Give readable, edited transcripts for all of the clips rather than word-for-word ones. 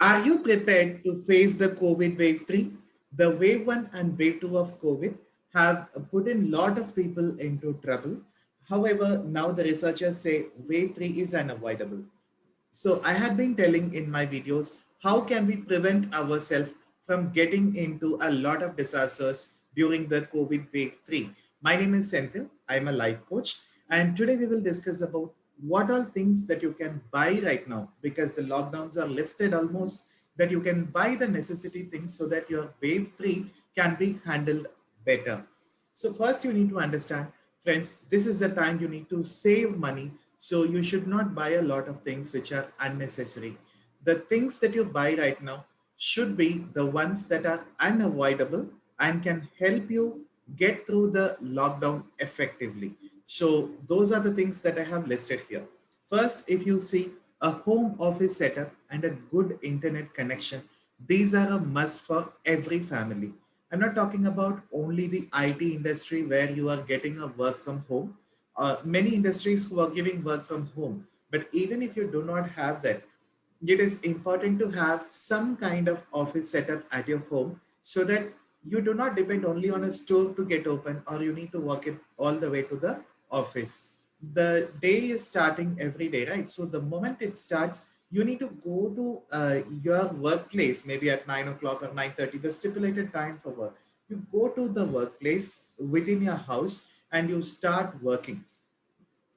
Are you prepared to face the COVID wave 3? The wave 1 and wave 2 of COVID have put in lot of people into trouble. However, now the researchers say wave 3 is unavoidable. So I had been telling in my videos, how can we prevent ourselves from getting into a lot of disasters during the COVID wave 3? My name is Senthil. I'm a life coach. And today we will discuss about what are things that you can buy right now because the lockdowns are lifted almost, that you can buy the necessity things so that your wave 3 can be handled better. So first you need to understand, friends, this is the time you need to save money. So you should not buy a lot of things which are unnecessary. The things that you buy right now should be the ones that are unavoidable and can help you get through the lockdown effectively. So those are the things that I have listed here. First, if you see a home office setup and a good internet connection, these are a must for every family. I'm not talking about only the IT industry where you are getting a work from home. Many industries who are giving work from home. But even if you do not have that, it is important to have some kind of office setup at your home so that you do not depend only on a store to get open or you need to walk it all the way to the office. The day is starting every day, right? So the moment it starts, you need to go to your workplace maybe at 9 o'clock or 9:30, the stipulated time for work. You go to the workplace within your house and you start working.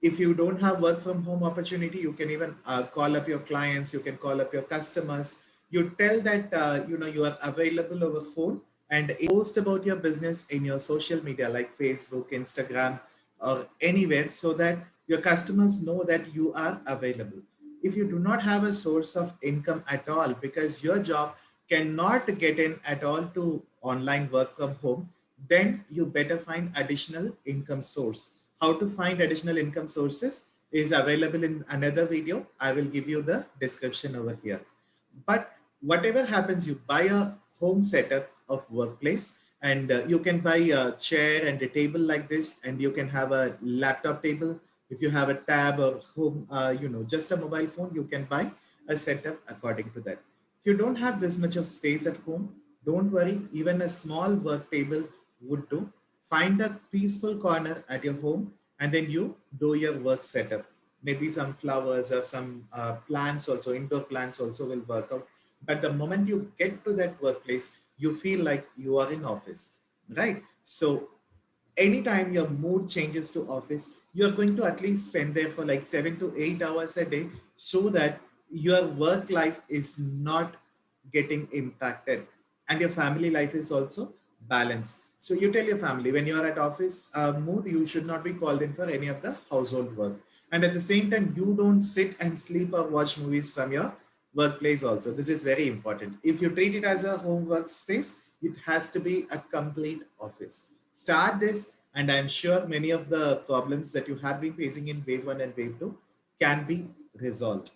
If you don't have work from home opportunity, you can even call up your clients, you can call up your customers. You tell that you are available over phone and post about your business in your social media like Facebook, Instagram, or anywhere, so that your customers know that you are available. If you do not have a source of income at all because your job cannot get in at all to online work from home, then you better find additional income source. How to find additional income sources is available in another video. I will give you the description over here. But whatever happens, you buy a home setup of workplace and you can buy a chair and a table like this, and you can have a laptop table. If you have a tab or home, just a mobile phone, you can buy a setup according to that. If you don't have this much of space at home, don't worry, even a small work table would do. Find a peaceful corner at your home and then you do your work setup. Maybe some flowers or some plants also, indoor plants also will work out. But the moment you get to that workplace, you feel like you are in office, right? So anytime your mood changes to office, you're going to at least spend there for like 7 to 8 hours a day so that your work life is not getting impacted and your family life is also balanced. So you tell your family when you are at office mood, you should not be called in for any of the household work. And at the same time, you don't sit and sleep or watch movies from your workplace also. This is very important. If you treat it as a home workspace, it has to be a complete office. Start this, and I'm sure many of the problems that you have been facing in wave 1 and wave 2 can be resolved.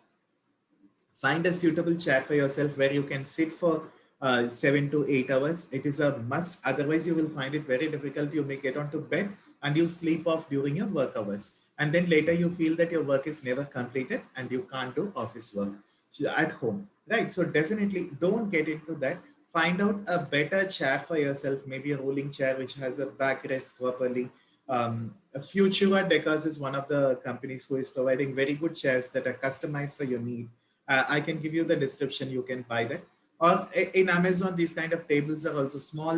Find a suitable chair for yourself where you can sit for 7 to 8 hours. It is a must. Otherwise, you will find it very difficult. You may get onto bed and you sleep off during your work hours. And then later you feel that your work is never completed and you can't do office work at home, right? So definitely don't get into that. Find out a better chair for yourself, maybe a rolling chair which has a backrest properly. Futura Decors is one of the companies who is providing very good chairs that are customized for your need. I can give you the description. You can buy that. Or in Amazon, these kind of tables are also small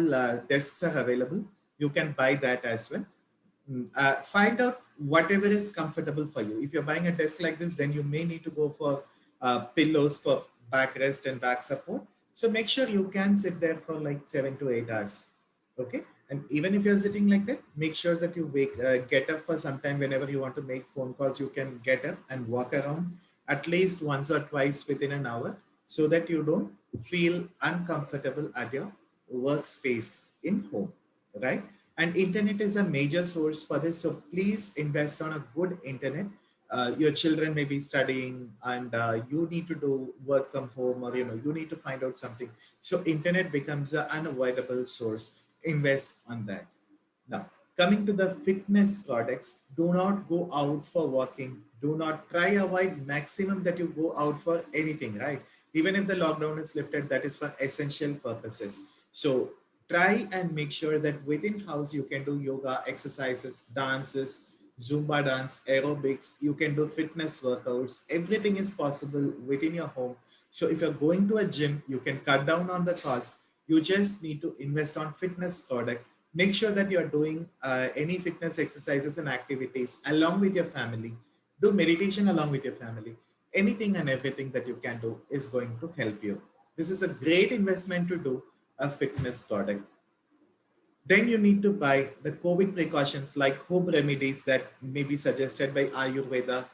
desks are available. You can buy that as well. Find out whatever is comfortable for you. If you're buying a desk like this, then you may need to go for pillows for backrest and back support. So make sure you can sit there for like 7 to 8 hours. Okay. And even if you're sitting like that, make sure that you get up for some time. Whenever you want to make phone calls, you can get up and walk around at least once or twice within an hour so that you don't feel uncomfortable at your workspace in home, right? And internet is a major source for this. So please invest on a good internet. Your children may be studying and you need to do work from home, or you need to find out something. So internet becomes an unavoidable source. Invest on that. Now, coming to the fitness products, do not go out for walking. Do not try avoid maximum that you go out for anything, right? Even if the lockdown is lifted, that is for essential purposes. So try and make sure that within house you can do yoga, exercises, dances, Zumba dance, aerobics, you can do fitness workouts. Everything is possible within your home. So if you're going to a gym, you can cut down on the cost. You just need to invest on fitness product. Make sure that you're doing any fitness exercises and activities along with your family. Do meditation along with your family. Anything and everything that you can do is going to help you. This is a great investment to do a fitness product. Then you need to buy the COVID precautions like home remedies that may be suggested by Ayurveda,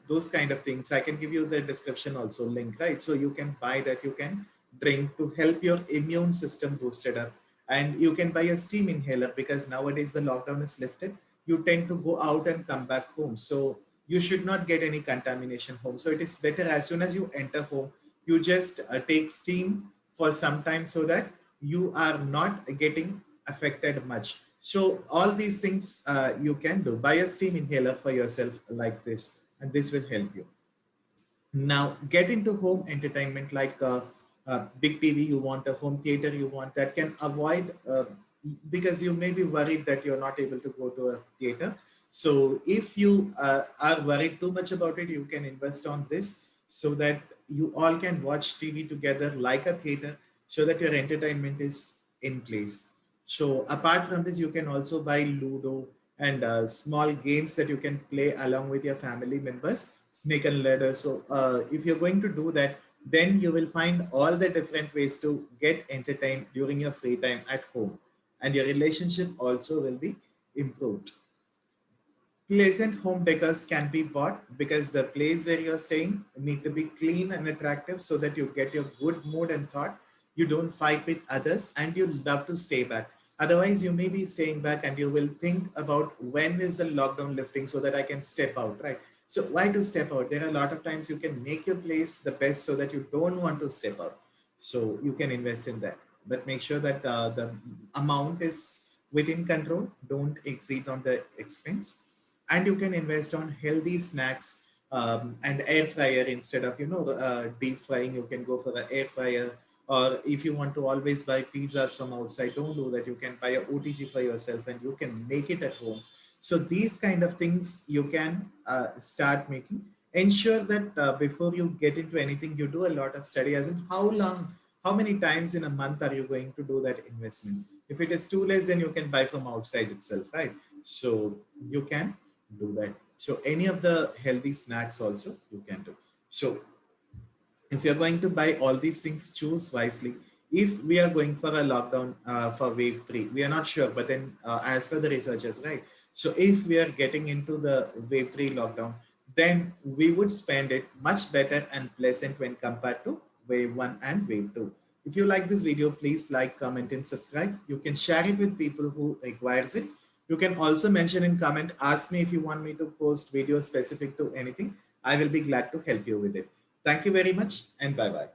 those kind of things. I can give you the description also link, right? So you can buy that, you can drink to help your immune system boosted up. And you can buy a steam inhaler because nowadays the lockdown is lifted. You tend to go out and come back home. So you should not get any contamination home. So it is better as soon as you enter home, you just take steam for some time so that you are not getting affected much. So all these things you can do. Buy a steam inhaler for yourself like this, and this will help you. Now get into home entertainment like big TV, you want a home theater, you want that can avoid because you may be worried that you're not able to go to a theater. So if you are worried too much about it, you can invest on this so that you all can watch TV together like a theater so that your entertainment is in place. So apart from this, you can also buy Ludo and small games that you can play along with your family members, snake and ladder. So if you're going to do that, then you will find all the different ways to get entertained during your free time at home. And your relationship also will be improved. Pleasant home decors can be bought because the place where you're staying need to be clean and attractive so that you get your good mood and thought. You don't fight with others and you love to stay back. Otherwise, you may be staying back and you will think about when is the lockdown lifting so that I can step out, right? So why to step out? There are a lot of times you can make your place the best so that you don't want to step out. So you can invest in that. But make sure that the amount is within control. Don't exceed on the expense, and you can invest on healthy snacks and air fryer instead of deep frying. You can go for an air fryer, or if you want to always buy pizzas from outside, don't do that. You can buy a OTG for yourself and you can make it at home. So these kind of things you can start making. Ensure that before you get into anything, you do a lot of study, as in how many times in a month are you going to do that investment. If it is too less, then you can buy from outside itself, right? So you can do that. So any of the healthy snacks also you can do. So if you're going to buy all these things, choose wisely. If we are going for a lockdown for wave 3, we are not sure, but then as per the researchers, right? So if we are getting into the wave 3 lockdown, then we would spend it much better and pleasant when compared to wave 1 and wave 2. If you like this video, please like, comment and subscribe. You can share it with people who requires it. You can also mention in comment, ask me if you want me to post videos specific to anything. I will be glad to help you with it. Thank you very much and bye-bye.